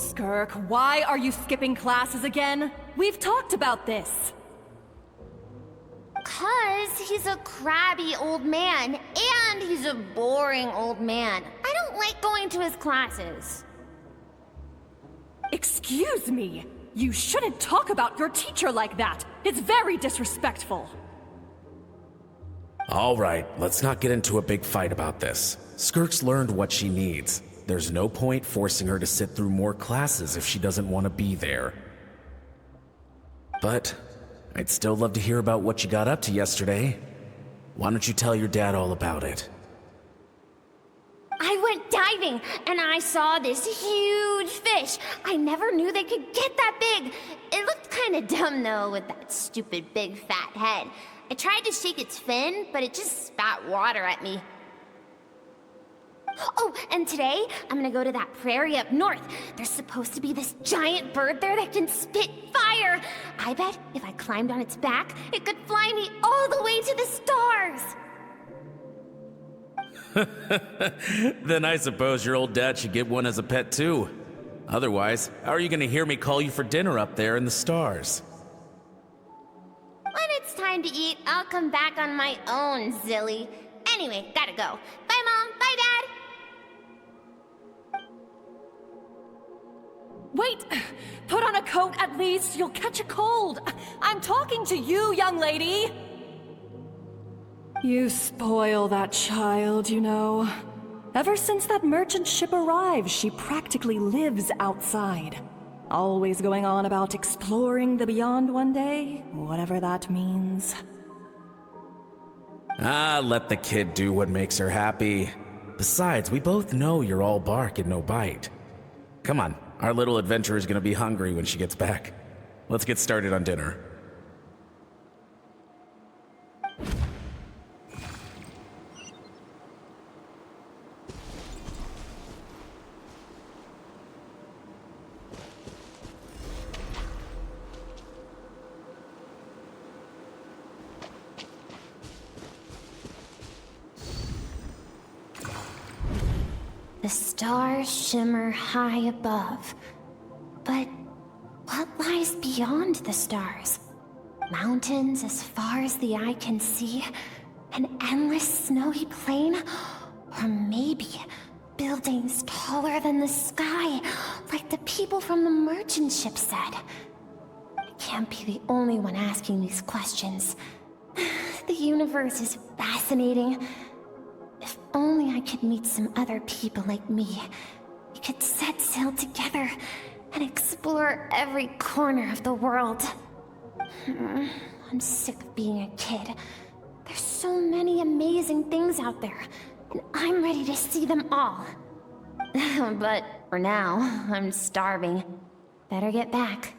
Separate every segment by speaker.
Speaker 1: Skirk, why are you skipping classes again? We've talked about this.
Speaker 2: 'Cause he's a crabby old man, and he's a boring old man. I don't like going to his classes.
Speaker 1: Excuse me. You shouldn't talk about your teacher like that. It's very disrespectful.
Speaker 3: All right, let's not get into a big fight about this. Skirk's learned what she needs. There's no point forcing her to sit through more classes if she doesn't want to be there. But I'd still love to hear about what you got up to yesterday. Why don't you tell your dad all about it?
Speaker 2: I went diving, and I saw this huge fish. I never knew they could get that big. It looked kind of dumb, though, with that stupid big fat head. I tried to shake its fin, but it just spat water at me. Oh, and today, I'm gonna go to that prairie up north. There's supposed to be this giant bird there that can spit fire. I bet if I climbed on its back, it could fly me all the way to the stars.
Speaker 3: Then I suppose your old dad should get one as a pet too. Otherwise, how are you gonna hear me call you for dinner up there in the stars?
Speaker 2: When it's time to eat, I'll come back on my own, Zilly. Anyway, gotta go. Bye, Mom. Bye, Dad.
Speaker 1: Wait! Put on a coat at least. You'll catch a cold. I'm talking to you, young lady. You spoil that child, you know. Ever since that merchant ship arrived, she practically lives outside. Always going on about exploring the beyond one day, whatever that means.
Speaker 3: Let the kid do what makes her happy. Besides, we both know you're all bark and no bite. Come on, our little adventurer is gonna be hungry when she gets back. Let's get started on dinner.
Speaker 2: The stars shimmer high above. But what lies beyond the stars? Mountains as far as the eye can see? An endless snowy plain? Or maybe buildings taller than the sky, like the people from the merchant ship said? I can't be the only one asking these questions. The universe is fascinating. If only I could meet some other people like me. We could set sail together and explore every corner of the world. I'm sick of being a kid. There's so many amazing things out there, and I'm ready to see them all. But for now, I'm starving. Better get back.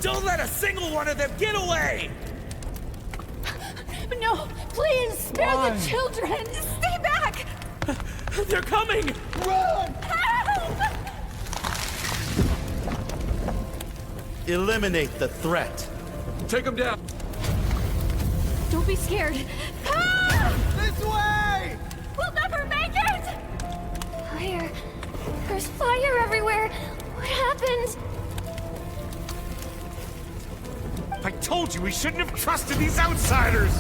Speaker 4: Don't let a single one of them get away!
Speaker 1: No, please, spare the children! Stay back!
Speaker 4: They're coming!
Speaker 5: Run!
Speaker 1: Help!
Speaker 5: Eliminate the threat.
Speaker 4: Take them down!
Speaker 1: Don't be scared. Ah!
Speaker 5: This way!
Speaker 1: We'll never make it!
Speaker 2: Fire. There's fire everywhere. What happened?
Speaker 4: I told you we shouldn't have trusted these outsiders!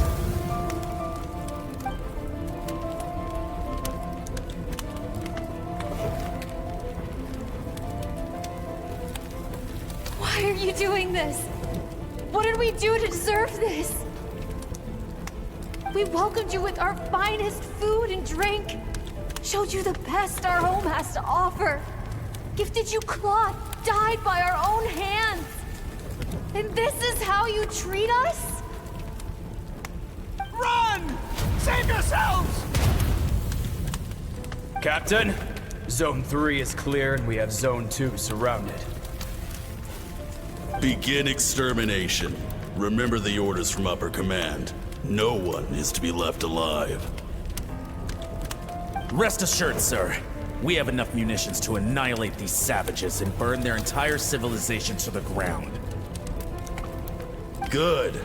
Speaker 1: Why are you doing this? What did we do to deserve this? We welcomed you with our finest food and drink, showed you the best our home has to offer, gifted you cloth dyed by our own hands. And this is how you treat us?
Speaker 4: Run! Save yourselves!
Speaker 6: Captain, Zone 3 is clear and we have Zone 2 surrounded. Begin extermination. Remember the orders from upper command. No one is to be left alive.
Speaker 3: Rest assured, sir. We have enough munitions to annihilate these savages and burn their entire civilization to the ground.
Speaker 6: Good.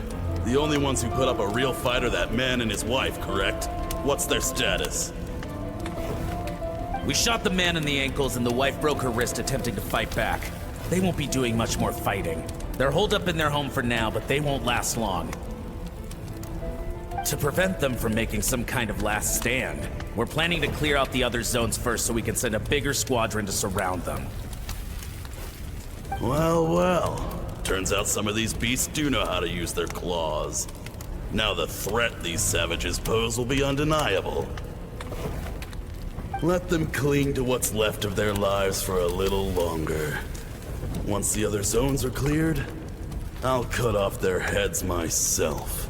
Speaker 6: The only ones who put up a real fight are that man and his wife, correct? What's their status?
Speaker 3: We shot the man in the ankles and the wife broke her wrist attempting to fight back. They won't be doing much more fighting. They're holed up in their home for now, but they won't last long. To prevent them from making some kind of last stand, we're planning to clear out the other zones first so we can send a bigger squadron to surround them.
Speaker 6: Well, well. Turns out some of these beasts do know how to use their claws. Now the threat these savages pose will be undeniable. Let them cling to what's left of their lives for a little longer. Once the other zones are cleared, I'll cut off their heads myself.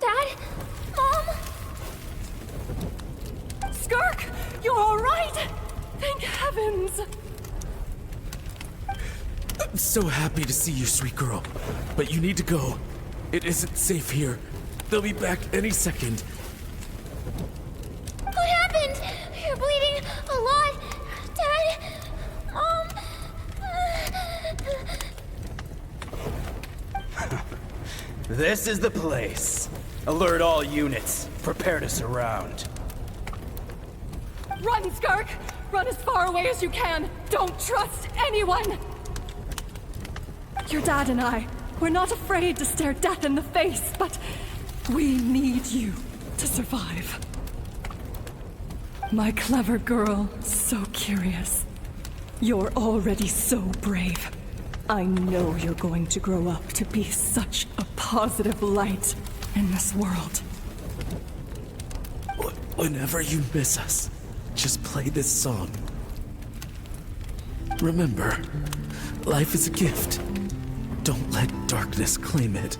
Speaker 2: Dad? Mom?
Speaker 1: Skirk, you're all right? Thank heavens.
Speaker 3: I'm so happy to see you, sweet girl. But you need to go. It isn't safe here. They'll be back any second.
Speaker 2: What happened? You're bleeding a lot. Dad? Mom?
Speaker 5: This is the place. Alert all units. Prepare to surround.
Speaker 1: Run, Skirk! Run as far away as you can! Don't trust anyone! Your dad and I, we're not afraid to stare death in the face, but we need you to survive. My clever girl, so curious. You're already so brave. I know you're going to grow up to be such a positive light in this world.
Speaker 3: Whenever you miss us, just play this song. Remember, life is a gift. Don't let darkness claim it.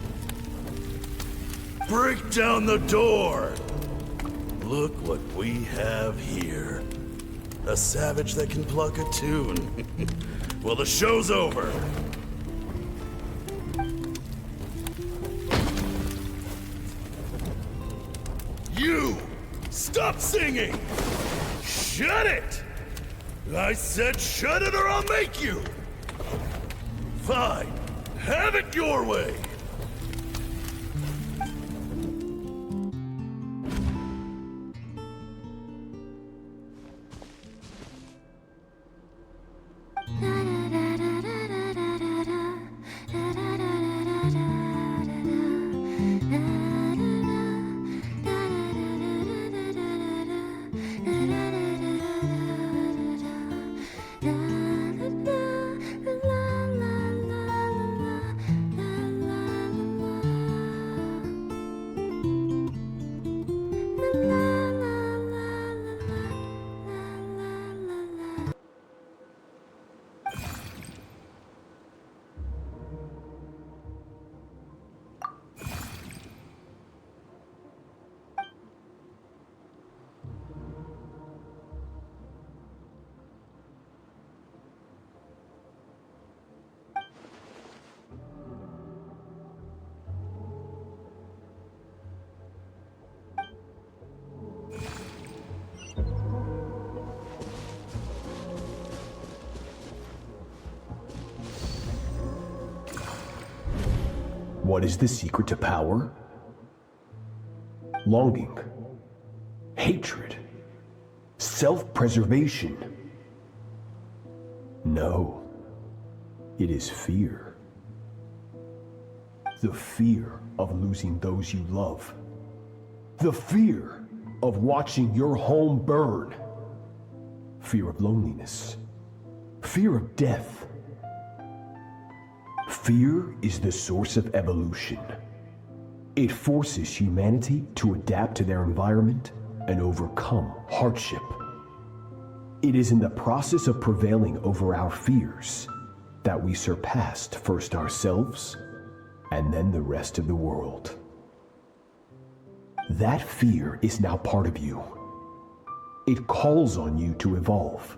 Speaker 6: Break down the door! Look what we have here. A savage that can pluck a tune. Well, the show's over. You! Stop singing! Shut it! I said shut it or I'll make you! Fine. Have it your way!
Speaker 7: What is the secret to power? Longing, hatred, self-preservation. No, it is fear. The fear of losing those you love. The fear of watching your home burn. Fear of loneliness. Fear of death. Fear is the source of evolution. It forces humanity to adapt to their environment and overcome hardship. It is in the process of prevailing over our fears that we surpassed first ourselves and then the rest of the world. That fear is now part of you. It calls on you to evolve.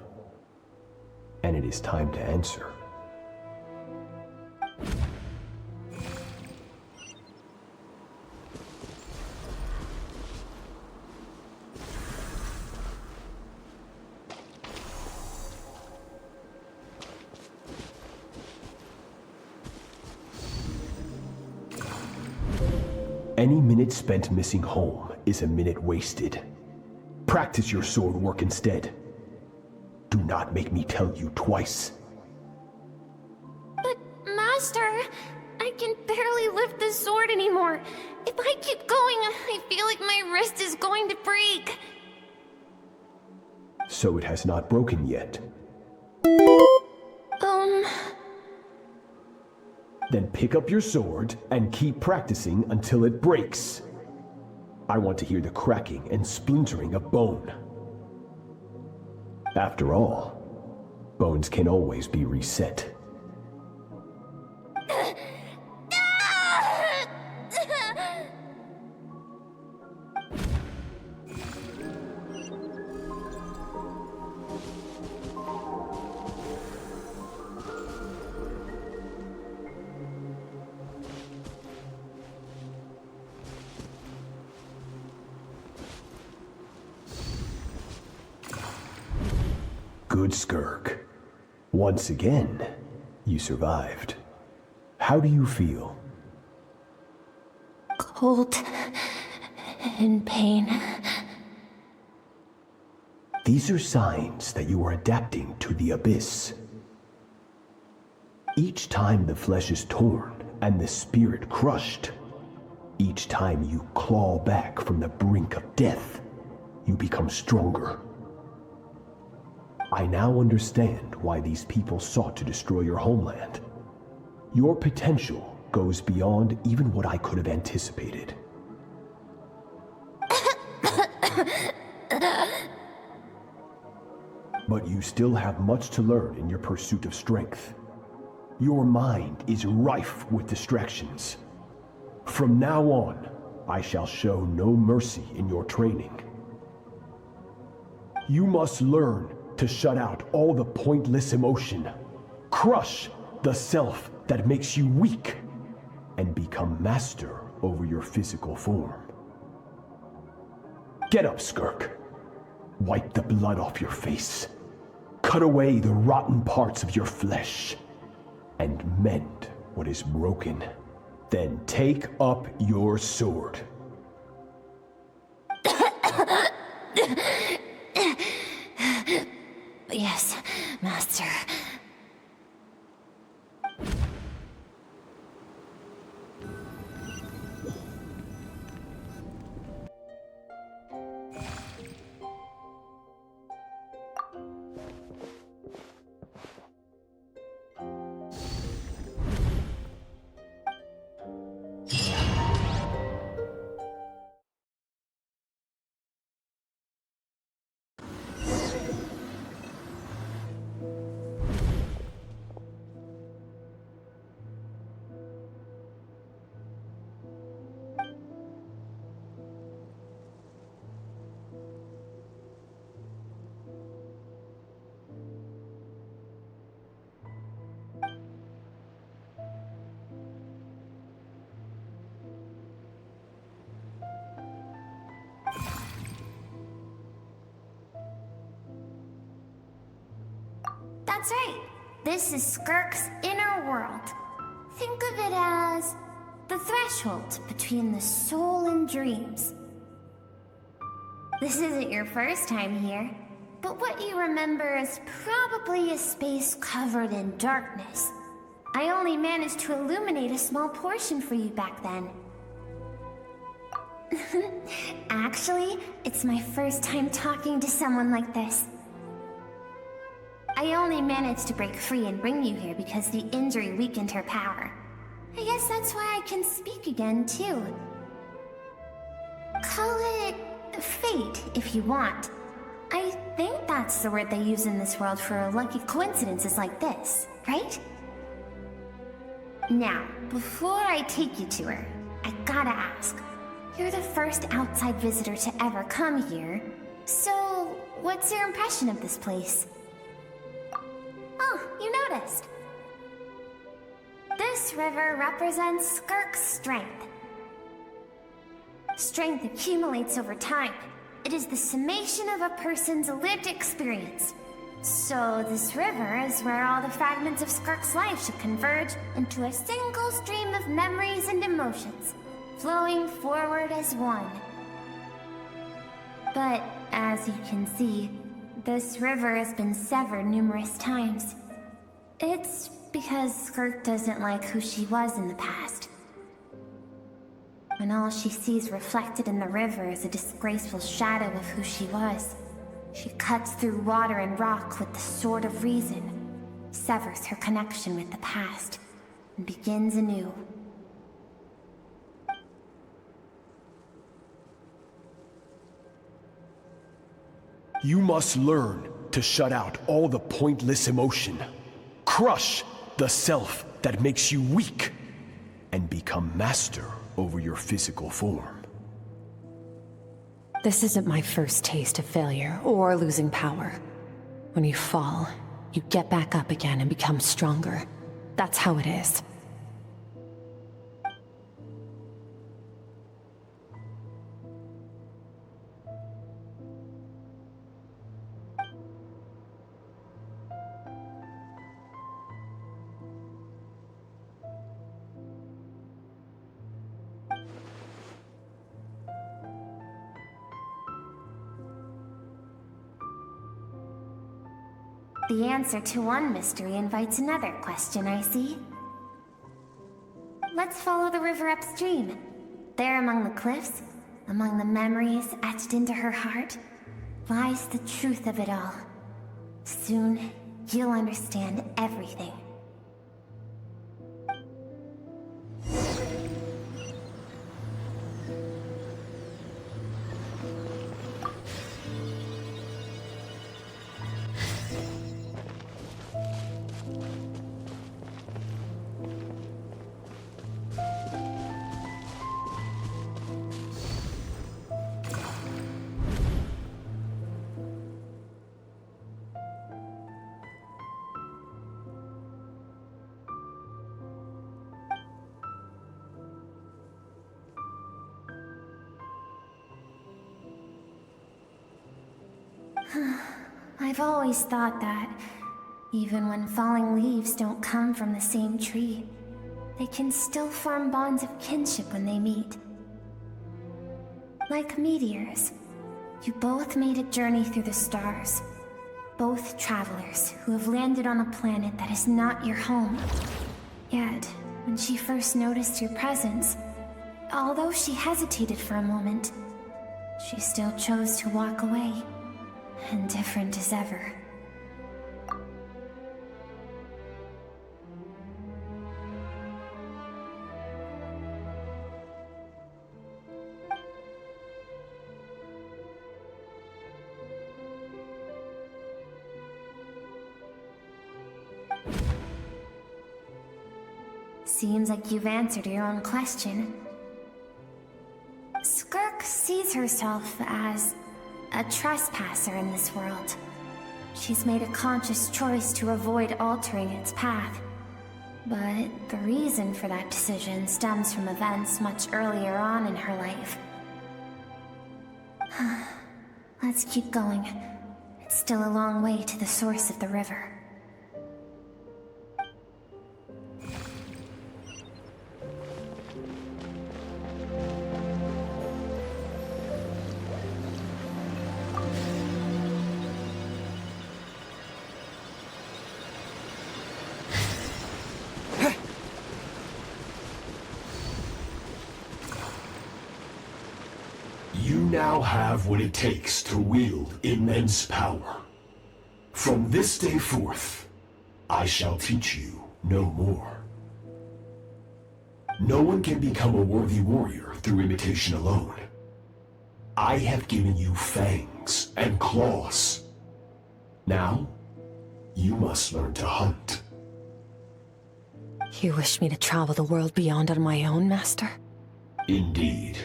Speaker 7: And it is time to answer. Any minute spent missing home is a minute wasted. Practice your sword work instead. Do not make me tell you twice.
Speaker 2: But, Master, I can barely lift the sword anymore. If I keep going, I feel like my wrist is going to break.
Speaker 7: So it has not broken yet. Then pick up your sword and keep practicing until it breaks. I want to hear the cracking and splintering of bone. After all, bones can always be reset. Good, Skirk. Once again, you survived. How do you feel?
Speaker 2: Cold and pain.
Speaker 7: These are signs that you are adapting to the abyss. Each time the flesh is torn and the spirit crushed, each time you claw back from the brink of death, you become stronger. I now understand why these people sought to destroy your homeland. Your potential goes beyond even what I could have anticipated. But you still have much to learn in your pursuit of strength. Your mind is rife with distractions. From now on, I shall show no mercy in your training. You must learn to shut out all the pointless emotion, crush the self that makes you weak, and become master over your physical form. Get up, Skirk. Wipe the blood off your face. Cut away the rotten parts of your flesh, and mend what is broken. Then take up your sword.
Speaker 2: Yes, Master. That's right. This is Skirk's inner world. Think of it as the threshold between the soul and dreams. This isn't your first time here, but what you remember is probably a space covered in darkness. I only managed to illuminate a small portion for you back then. Actually, it's my first time talking to someone like this. I only managed to break free and bring you here because the injury weakened her power. I guess that's why I can speak again, too. Call it fate, if you want. I think that's the word they use in this world for lucky coincidences like this, right? Now, before I take you to her, I gotta ask. You're the first outside visitor to ever come here, so what's your impression of this place? Oh, you noticed. This river represents Skirk's strength. Strength accumulates over time. It is the summation of a person's lived experience. So this river is where all the fragments of Skirk's life should converge into a single stream of memories and emotions, flowing forward as one. But as you can see, this river has been severed numerous times. It's because Skirk doesn't like who she was in the past. When all she sees reflected in the river is a disgraceful shadow of who she was, she cuts through water and rock with the sword of reason, severs her connection with the past, and begins anew.
Speaker 7: You must learn to shut out all the pointless emotion. Crush the self that makes you weak, and become master over your physical form.
Speaker 8: This isn't my first taste of failure or losing power. When you fall, you get back up again and become stronger. That's how it is.
Speaker 2: The answer to one mystery invites another question, I see. Let's follow the river upstream. There among the cliffs, among the memories etched into her heart, lies the truth of it all. Soon, you'll understand everything. I've always thought that, even when falling leaves don't come from the same tree, they can still form bonds of kinship when they meet. Like meteors, you both made a journey through the stars. Both travelers who have landed on a planet that is not your home. Yet, when she first noticed your presence, although she hesitated for a moment, she still chose to walk away. Indifferent as ever. Seems like you've answered your own question. Skirk sees herself as a trespasser in this world. She's made a conscious choice to avoid altering its path. But the reason for that decision stems from events much earlier on in her life. Let's keep going. It's still a long way to the source of the river.
Speaker 7: You now have what it takes to wield immense power. From this day forth, I shall teach you no more. No one can become a worthy warrior through imitation alone. I have given you fangs and claws. Now, you must learn to hunt.
Speaker 8: You wish me to travel the world beyond on my own, Master?
Speaker 7: Indeed.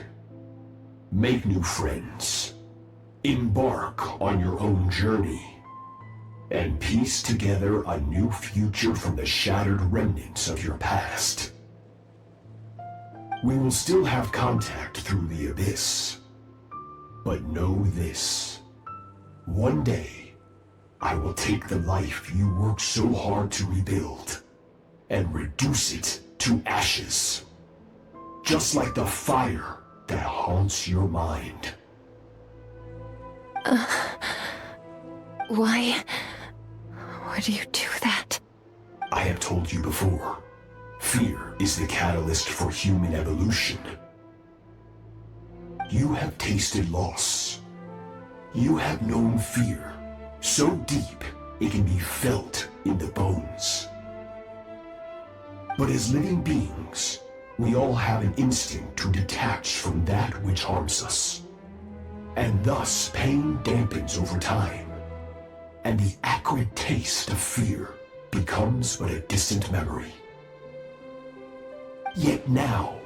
Speaker 7: Make new friends. Embark on your own journey. And piece together a new future from the shattered remnants of your past. We will still have contact through the Abyss. But know this. One day, I will take the life you worked so hard to rebuild and reduce it to ashes. Just like the fire that haunts your mind.
Speaker 8: Why do you do that?
Speaker 7: I have told you before, fear is the catalyst for human evolution. You have tasted loss. You have known fear, so deep it can be felt in the bones. But as living beings, we all have an instinct to detach from that which harms us. And thus, pain dampens over time. And the acrid taste of fear becomes but a distant memory. Yet now,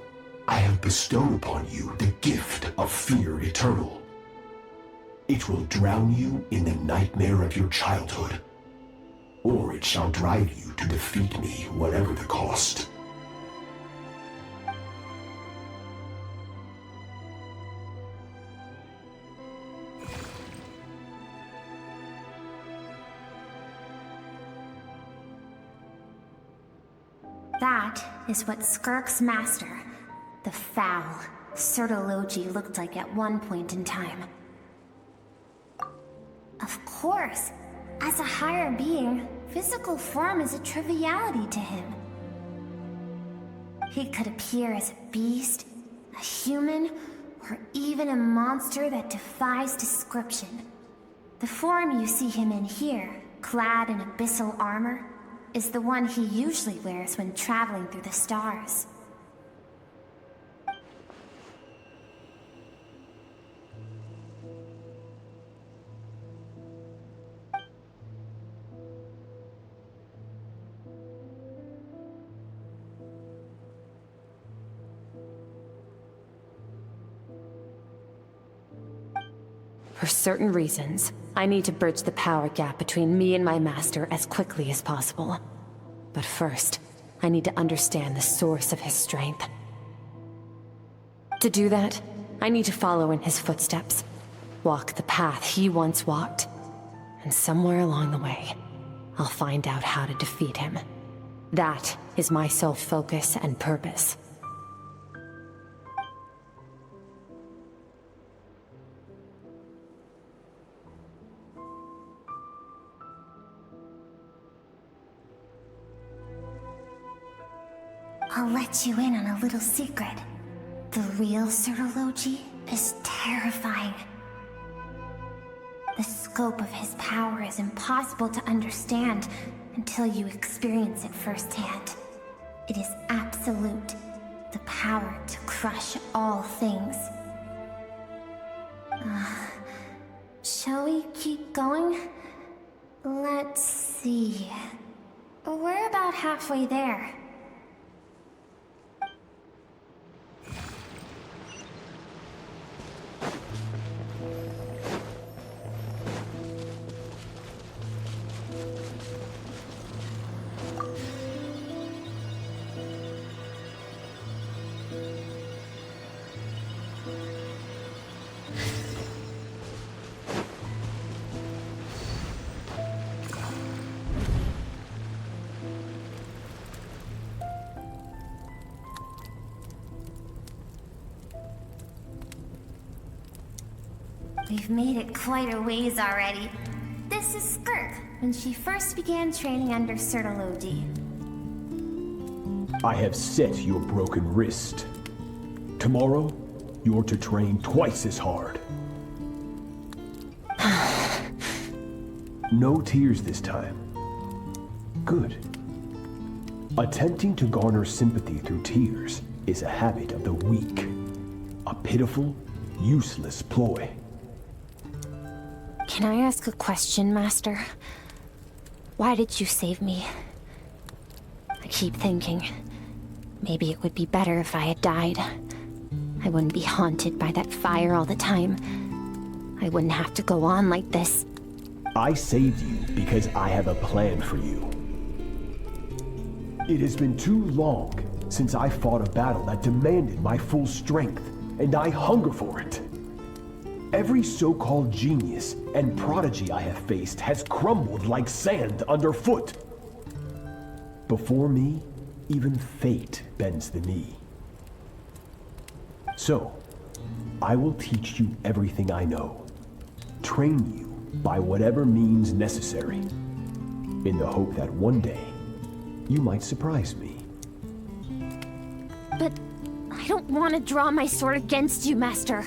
Speaker 7: I have bestowed upon you the gift of fear eternal. It will drown you in the nightmare of your childhood, or it shall drive you to defeat me, whatever the cost.
Speaker 2: That is what Skirk's master, the foul Sertologi, looked like at one point in time. Of course, as a higher being, physical form is a triviality to him. He could appear as a beast, a human, or even a monster that defies description. The form you see him in here, clad in abyssal armor, is the one he usually wears when traveling through the stars.
Speaker 8: For certain reasons, I need to bridge the power gap between me and my master as quickly as possible. But first, I need to understand the source of his strength. To do that, I need to follow in his footsteps, walk the path he once walked, and somewhere along the way, I'll find out how to defeat him. That is my sole focus and purpose.
Speaker 2: I'll let you in on a little secret. The real Sertologi is terrifying. The scope of his power is impossible to understand until you experience it firsthand. It is absolute, the power to crush all things. Shall we keep going? Let's see. We're about halfway there. We've made it quite a ways already. This is Skirk, when she first began training under Sertologi.
Speaker 7: I have set your broken wrist. Tomorrow, you're to train twice as hard. No tears this time. Good. Attempting to garner sympathy through tears is a habit of the weak. A pitiful, useless ploy.
Speaker 2: Can I ask a question, Master? Why did you save me? I keep thinking, maybe it would be better if I had died. I wouldn't be haunted by that fire all the time. I wouldn't have to go on like this.
Speaker 7: I saved you because I have a plan for you. It has been too long since I fought a battle that demanded my full strength, and I hunger for it. Every so-called genius and prodigy I have faced has crumbled like sand underfoot. Before me, even fate bends the knee. So, I will teach you everything I know, train you by whatever means necessary, in the hope that one day, you might surprise me.
Speaker 2: But I don't want to draw my sword against you, Master.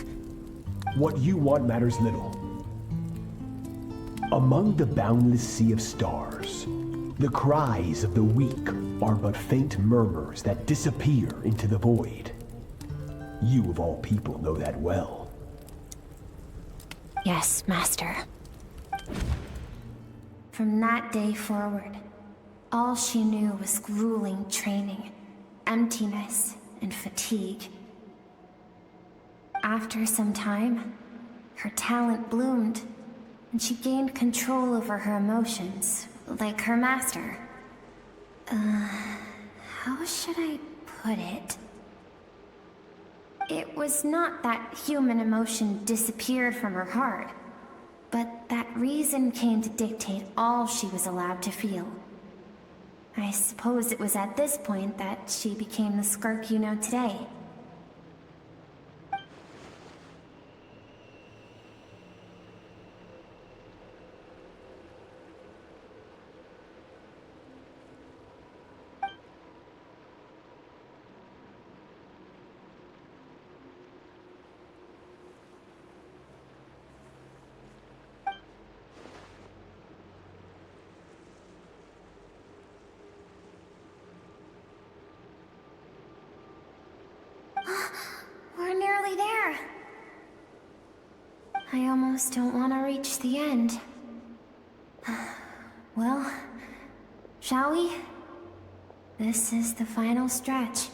Speaker 7: What you want matters little. Among the boundless sea of stars, the cries of the weak are but faint murmurs that disappear into the void. You of all people know that well.
Speaker 2: Yes, Master. From that day forward, all she knew was grueling training, emptiness, and fatigue. After some time, her talent bloomed, and she gained control over her emotions, like her master. How should I put it? It was not that human emotion disappeared from her heart, but that reason came to dictate all she was allowed to feel. I suppose it was at this point that she became the Skirk you know today. We're nearly there. I almost don't want to reach the end. Well, shall we? This is the final stretch.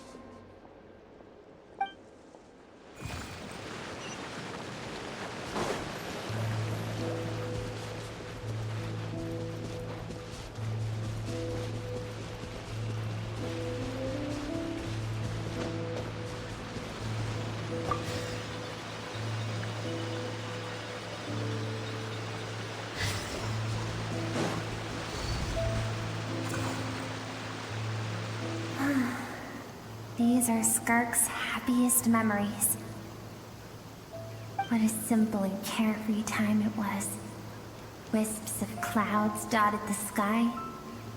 Speaker 2: These are Skirk's happiest memories. What a simple and carefree time it was. Wisps of clouds dotted the sky.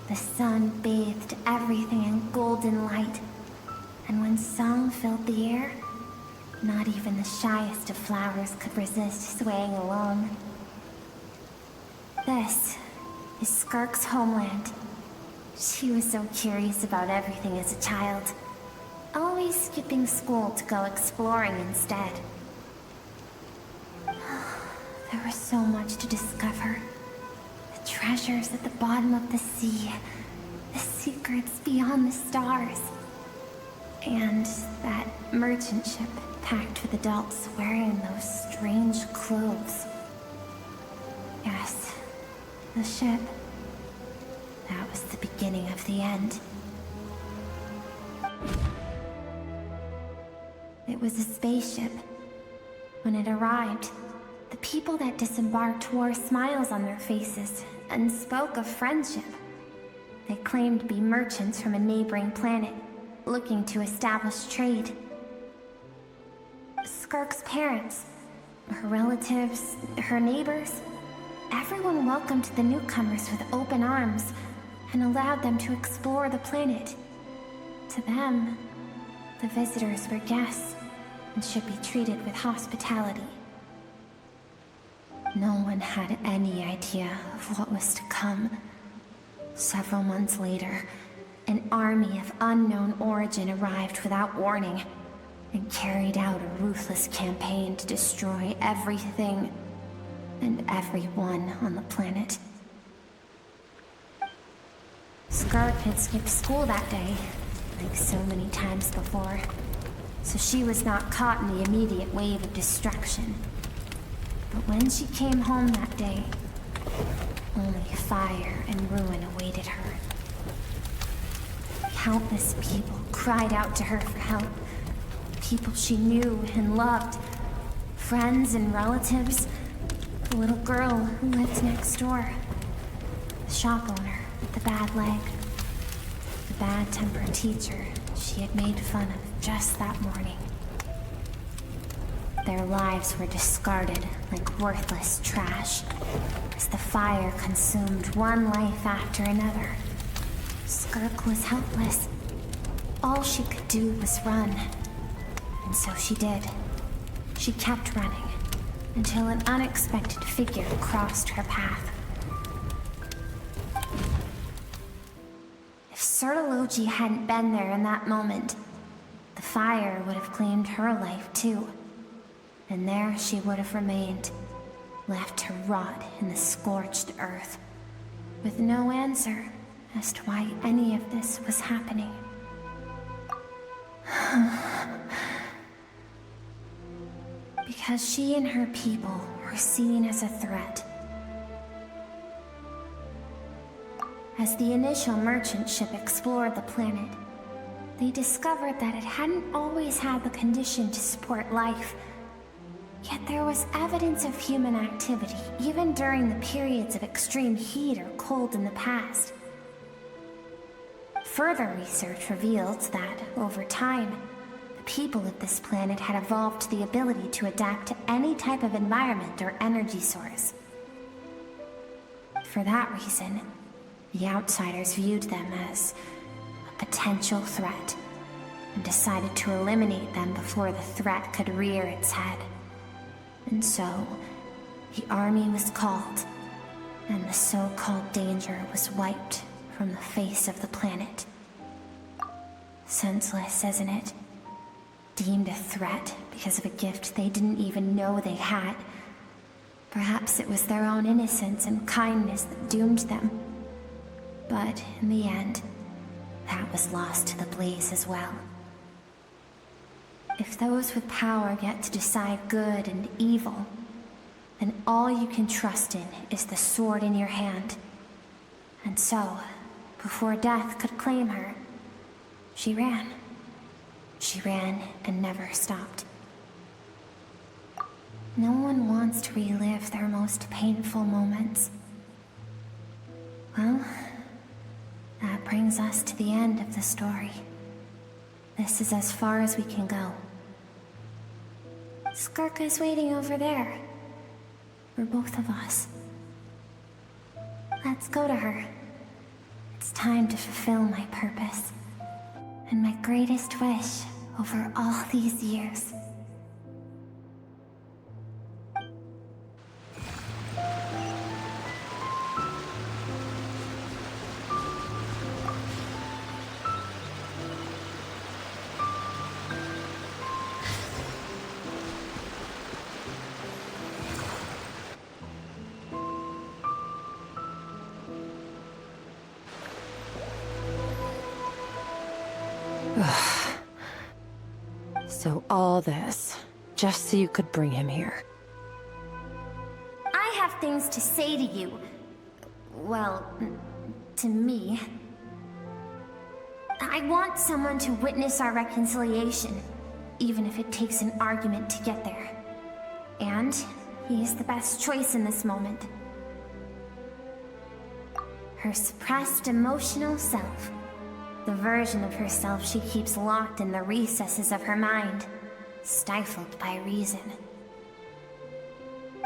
Speaker 2: The sun bathed everything in golden light. And when song filled the air, not even the shyest of flowers could resist swaying along. This is Skirk's homeland. She was so curious about everything as a child. Always skipping school to go exploring instead. There was so much to discover. The treasures at the bottom of the sea. The secrets beyond the stars. And that merchant ship packed with adults wearing those strange clothes. Yes, the ship. That was the beginning of the end. It was a spaceship. When it arrived, the people that disembarked wore smiles on their faces and spoke of friendship. They claimed to be merchants from a neighboring planet, looking to establish trade. Skirk's parents, her relatives, her neighbors, everyone welcomed the newcomers with open arms and allowed them to explore the planet. To them, the visitors were guests and should be treated with hospitality. No one had any idea of what was to come. Several months later, an army of unknown origin arrived without warning. and carried out a ruthless campaign to destroy everything and everyone on the planet. Skirk had skipped school that day, like so many times before, so she was not caught in the immediate wave of destruction. But when she came home that day, only fire and ruin awaited her. Countless people cried out to her for help. People she knew and loved. Friends and relatives. The little girl who lived next door. The shop owner with the bad leg. The bad-tempered teacher she had made fun of just that morning. Their lives were discarded like worthless trash as the fire consumed one life after another. Skirk was helpless. All she could do was run. And so she did. She kept running until an unexpected figure crossed her path. If Sertology hadn't been there in that moment, the fire would have claimed her life too. And there she would have remained, left to rot in the scorched earth, with no answer as to why any of this was happening. Because she and her people were seen as a threat. As the initial merchant ship explored the planet, they discovered that it hadn't always had the condition to support life. Yet there was evidence of human activity, even during the periods of extreme heat or cold in the past. Further research revealed that, over time, the people of this planet had evolved the ability to adapt to any type of environment or energy source. For that reason, the outsiders viewed them as a potential threat, and decided to eliminate them before the threat could rear its head. And so, the army was called, and the so-called danger was wiped from the face of the planet. Senseless, isn't it? Deemed a threat because of a gift they didn't even know they had. Perhaps it was their own innocence and kindness that doomed them. But in the end, that was lost to the blaze as well. If those with power get to decide good and evil, then all you can trust in is the sword in your hand. And so, before death could claim her, she ran. She ran and never stopped. No one wants to relive their most painful moments. Well, that brings us to the end of the story. This is as far as we can go. Skirk is waiting over there. For both of us. Let's go to her. It's time to fulfill my purpose. And my greatest wish over all these years.
Speaker 8: So all this, just so you could bring him here.
Speaker 2: I have things to say to you. Well, to me. I want someone to witness our reconciliation, even if it takes an argument to get there. And he is the best choice in this moment. Her suppressed emotional self. The version of herself she keeps locked in the recesses of her mind, stifled by reason.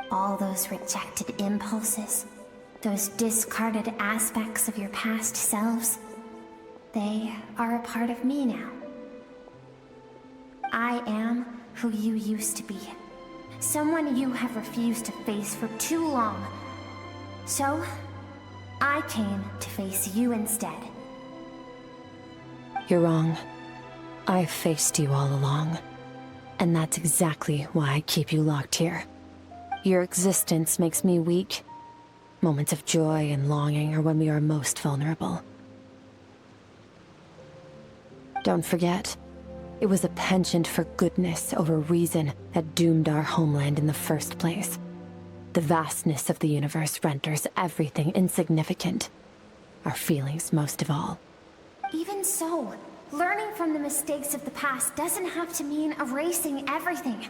Speaker 2: All those rejected impulses, those discarded aspects of your past selves, they are a part of me now. I am who you used to be. Someone you have refused to face for too long. So, I came to face you instead.
Speaker 8: You're wrong. I've faced you all along. And that's exactly why I keep you locked here. Your existence makes me weak. Moments of joy and longing are when we are most vulnerable. Don't forget, it was a penchant for goodness over reason that doomed our homeland in the first place. The vastness of the universe renders everything insignificant. Our feelings most of all.
Speaker 2: Even so, learning from the mistakes of the past doesn't have to mean erasing everything.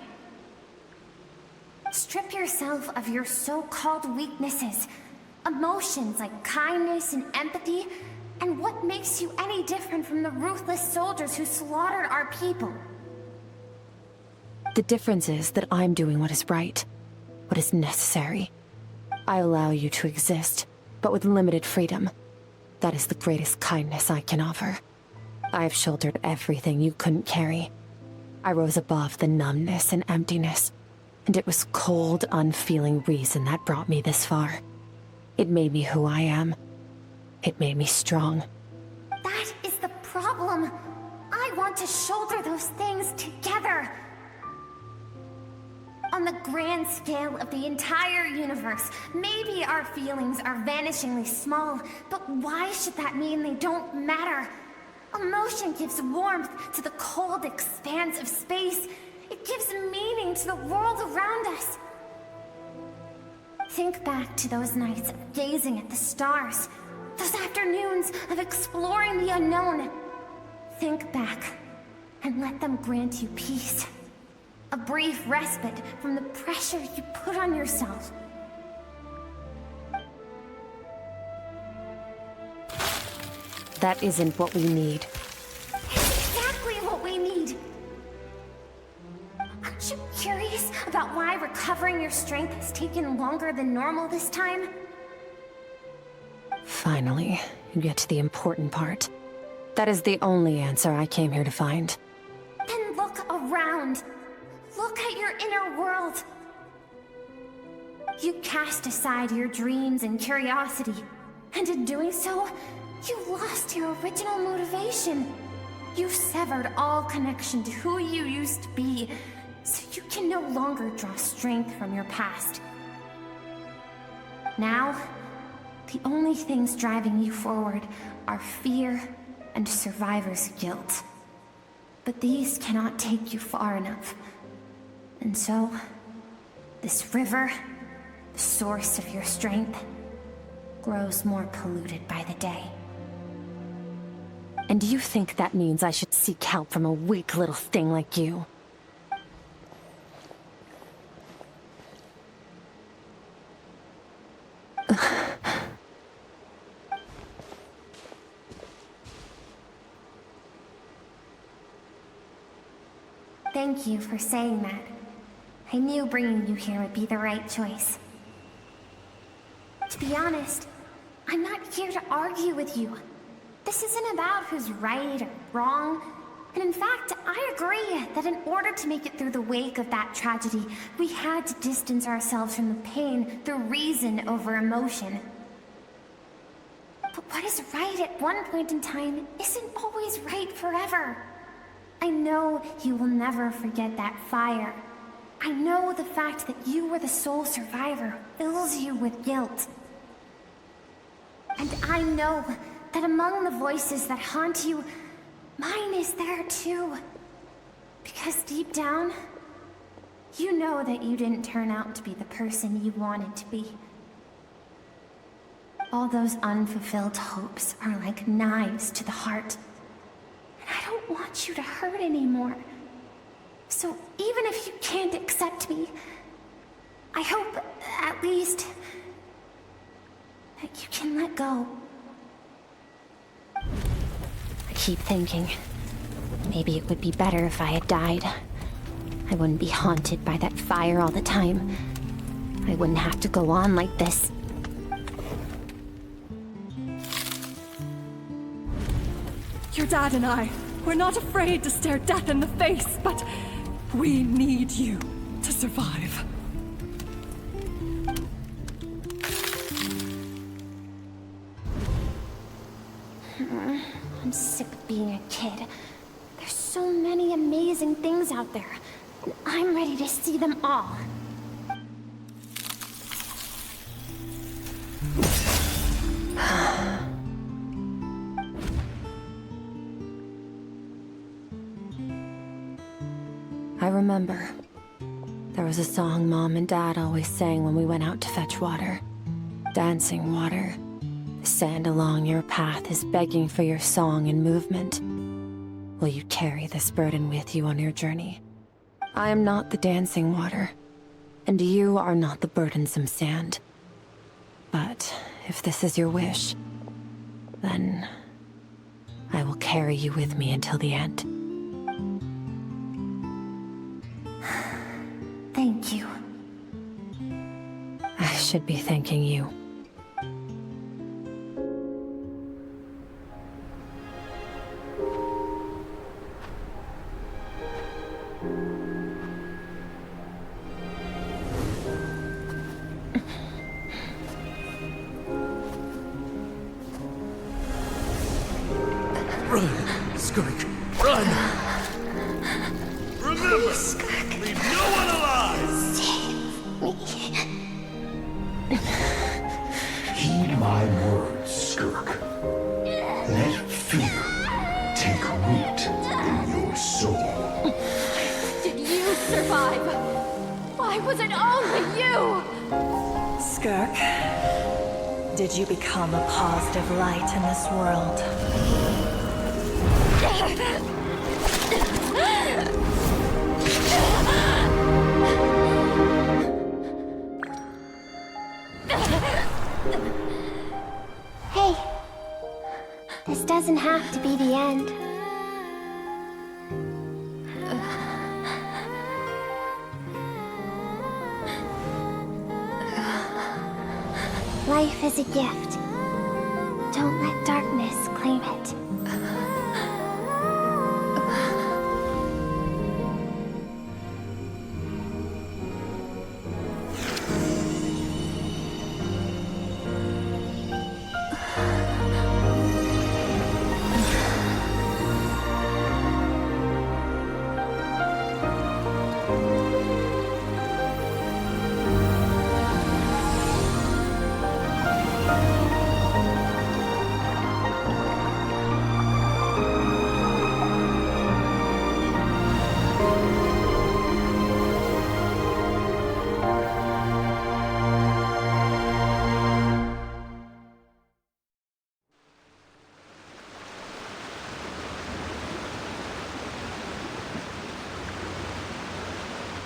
Speaker 2: Strip yourself of your so-called weaknesses, emotions like kindness and empathy, and what makes you any different from the ruthless soldiers who slaughtered our people?
Speaker 8: The difference is that I'm doing what is right, what is necessary. I allow you to exist, but with limited freedom. That is the greatest kindness I can offer. I have shouldered everything you couldn't carry. I rose above the numbness and emptiness, and it was cold, unfeeling reason that brought me this far. It made me who I am. It made me strong.
Speaker 2: That is the problem. I want to shoulder those things together. On the grand scale of the entire universe, maybe our feelings are vanishingly small, but why should that mean they don't matter? Emotion gives warmth to the cold expanse of space. It gives meaning to the world around us. Think back to those nights of gazing at the stars, those afternoons of exploring the unknown. Think back and let them grant you peace. A brief respite from the pressure you put on yourself.
Speaker 8: That isn't what we need.
Speaker 2: It's exactly what we need. Aren't you curious about why recovering your strength has taken longer than normal this time?
Speaker 8: Finally, you get to the important part. That is the only answer I came here to find.
Speaker 2: Then look around. Look at your inner world. You cast aside your dreams and curiosity, and in doing so, you lost your original motivation. You severed all connection to who you used to be, so you can no longer draw strength from your past. Now, the only things driving you forward are fear and survivor's guilt. But these cannot take you far enough. And so, this river, the source of your strength, grows more polluted by the day.
Speaker 8: And you think that means I should seek help from a weak little thing like you?
Speaker 2: Thank you for saying that. I knew bringing you here would be the right choice. To be honest, I'm not here to argue with you. This isn't about who's right or wrong. And in fact, I agree that in order to make it through the wake of that tragedy, we had to distance ourselves from the pain through reason over emotion. But what is right at one point in time isn't always right forever. I know you will never forget that fire. I know the fact that you were the sole survivor fills you with guilt. And I know that among the voices that haunt you, mine is there too. Because deep down, you know that you didn't turn out to be the person you wanted to be. All those unfulfilled hopes are like knives to the heart. And I don't want you to hurt anymore. So even if you can't accept me, I hope, at least, that you can let go. I keep thinking, maybe it would be better if I had died. I wouldn't be haunted by that fire all the time. I wouldn't have to go on like this.
Speaker 1: Your dad and I, we're not afraid to stare death in the face, but we need you to survive.
Speaker 2: I'm sick of being a kid. There's so many amazing things out there. I'm ready to see them all.
Speaker 8: I remember. There was a song Mom and Dad always sang when we went out to fetch water. Dancing water. The sand along your path is begging for your song and movement. Will you carry this burden with you on your journey? I am not the dancing water, and you are not the burdensome sand. But if this is your wish, then I will carry you with me until the end.
Speaker 2: Thank you.
Speaker 8: I should be thanking you.
Speaker 6: Run, Skirk, run! Remember, leave no one alive!
Speaker 7: Heed my words, Skirk. Let fear take root in your soul.
Speaker 2: Did you survive? Why was it only you?
Speaker 1: Skirk, did you become a positive light in this world?
Speaker 2: Hey, this doesn't have to be the end. Life is a gift. Don't let darkness claim it.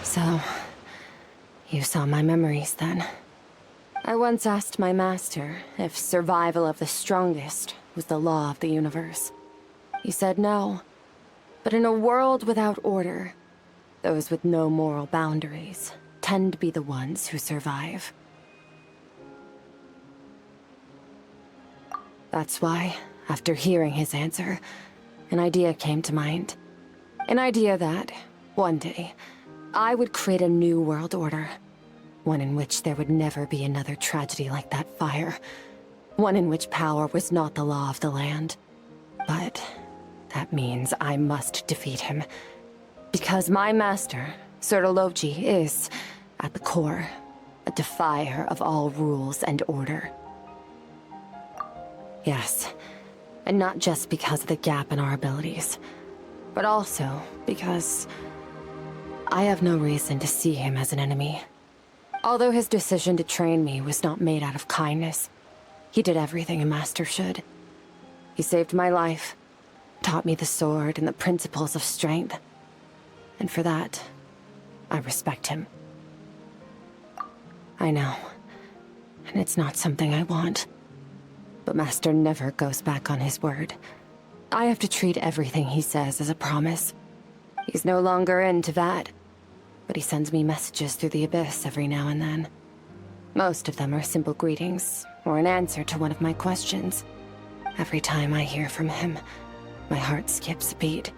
Speaker 8: So, you saw my memories then. I once asked my master if survival of the strongest was the law of the universe. He said no. But in a world without order, those with no moral boundaries tend to be the ones who survive. That's why, after hearing his answer, an idea came to mind. An idea that, one day, I would create a new world order. One in which there would never be another tragedy like that fire. One in which power was not the law of the land. But that means I must defeat him. Because my master, Surtologi, is, at the core, a defier of all rules and order. Yes, and not just because of the gap in our abilities, but also because I have no reason to see him as an enemy. Although his decision to train me was not made out of kindness, he did everything a master should. He saved my life, taught me the sword and the principles of strength. And for that, I respect him. I know, and it's not something I want. But Master never goes back on his word. I have to treat everything he says as a promise. He's no longer into that. But he sends me messages through the abyss every now and then. Most of them are simple greetings, or an answer to one of my questions. Every time I hear from him, my heart skips a beat.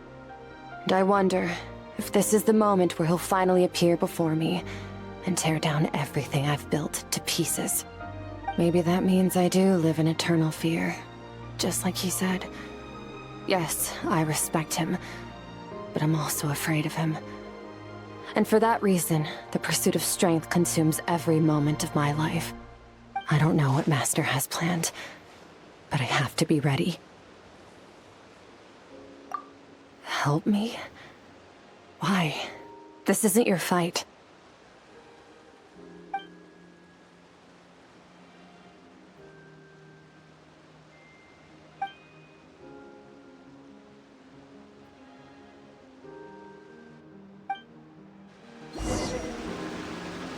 Speaker 8: And I wonder if this is the moment where he'll finally appear before me and tear down everything I've built to pieces. Maybe that means I do live in eternal fear, just like he said. Yes, I respect him, but I'm also afraid of him. And for that reason, the pursuit of strength consumes every moment of my life. I don't know what Master has planned, but I have to be ready. Help me? Why? This isn't your fight.